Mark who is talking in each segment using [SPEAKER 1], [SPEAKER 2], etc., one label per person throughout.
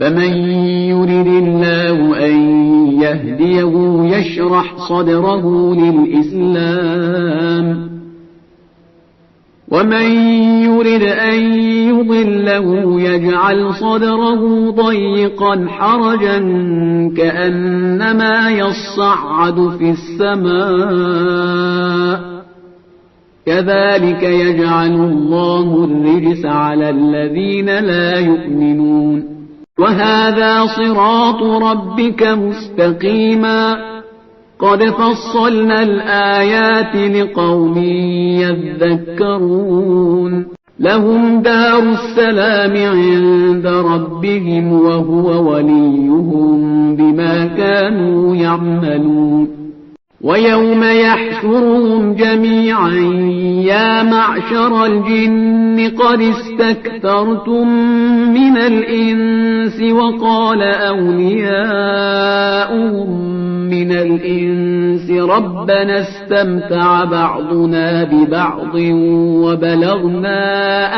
[SPEAKER 1] فمن يرد الله أن يهديه يشرح صدره للإسلام ومن يرد أن يضله يجعل صدره ضيقا حرجا كأنما يصعد في السماء كذلك يجعل الله الرجس على الذين لا يؤمنون وهذا صراط ربك مستقيما قد فصلنا الآيات لقوم يذكرون لهم دار السلام عند ربهم وهو وليهم بما كانوا يعملون ويوم يحشرهم جميعا يا معشر الجن قد استكثرتم من الإنس وقال أولياؤهم من الإنس ربنا استمتع بعضنا ببعض وبلغنا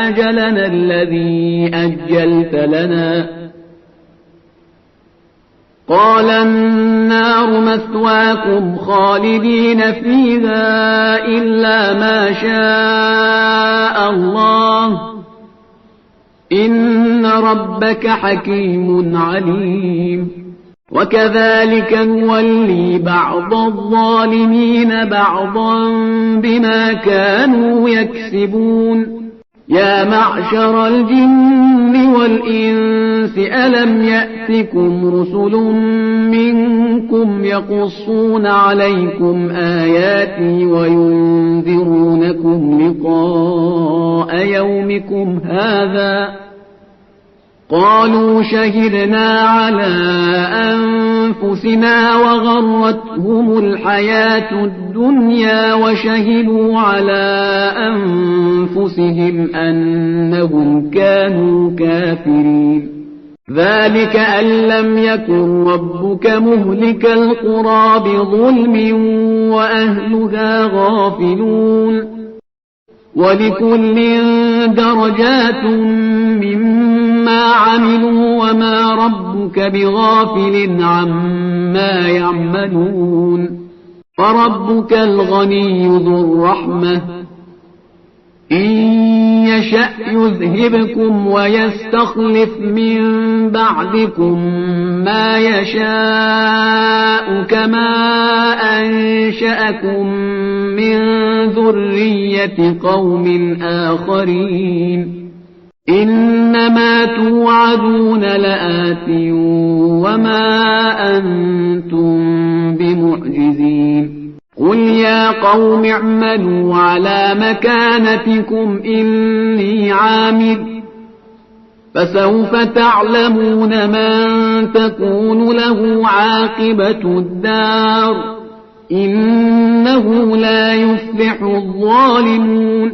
[SPEAKER 1] أجلنا الذي أجلت لنا قال النار مثواكم خالدين فيها إلا ما شاء الله إن ربك حكيم عليم وكذلك نولي بعض الظالمين بعضا بما كانوا يكسبون يا معشر الجن والإنس ألم يأتكم رسل منكم يقصون عليكم آياتي وينذرونكم لقاء يومكم هذا قالوا شهدنا على أنفسنا وغرتهم الحياة الدنيا وشهدوا على أنفسهم أنهم كانوا كافرين ذلك أن لم يكن ربك مهلك القرى بظلم وأهلها غافلون ولكل درجات مما عملوا وما ربك بغافل عما يعملون فربك الغني ذو الرحمة إن يشأ يذهبكم ويستخلف من بعدكم ما يشاء كما أنشأكم من ذرية قوم آخرين إنما توعدون لآت وما أنتم بمعجزين قل يا قوم اعملوا على مكانتكم إني عامل فسوف تعلمون من تكون له عاقبة الدار إنه لا يفلح الظالمون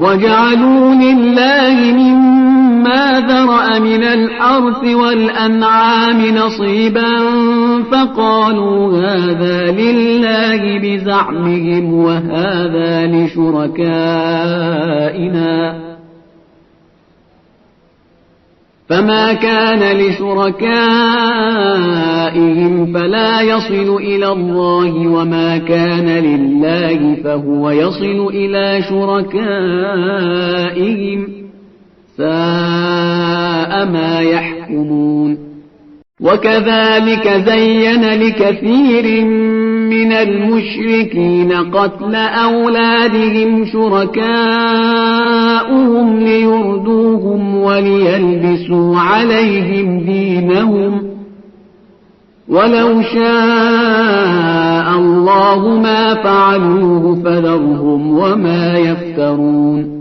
[SPEAKER 1] وجعلوا لله مما ذرأ من الحرث والأنعام نصيبا فقالوا هذا لله بزعمهم وهذا لشركائنا فما كان لشركائهم فلا يصل إلى الله وما كان لله فهو يصل إلى شركائهم ساء ما يحكمون وكذلك زين لكثير من المشركين قتل أولادهم شركاؤهم ليردوهم وليلبسوا عليهم دينهم ولو شاء الله ما فعلوه فذرهم وما يفترون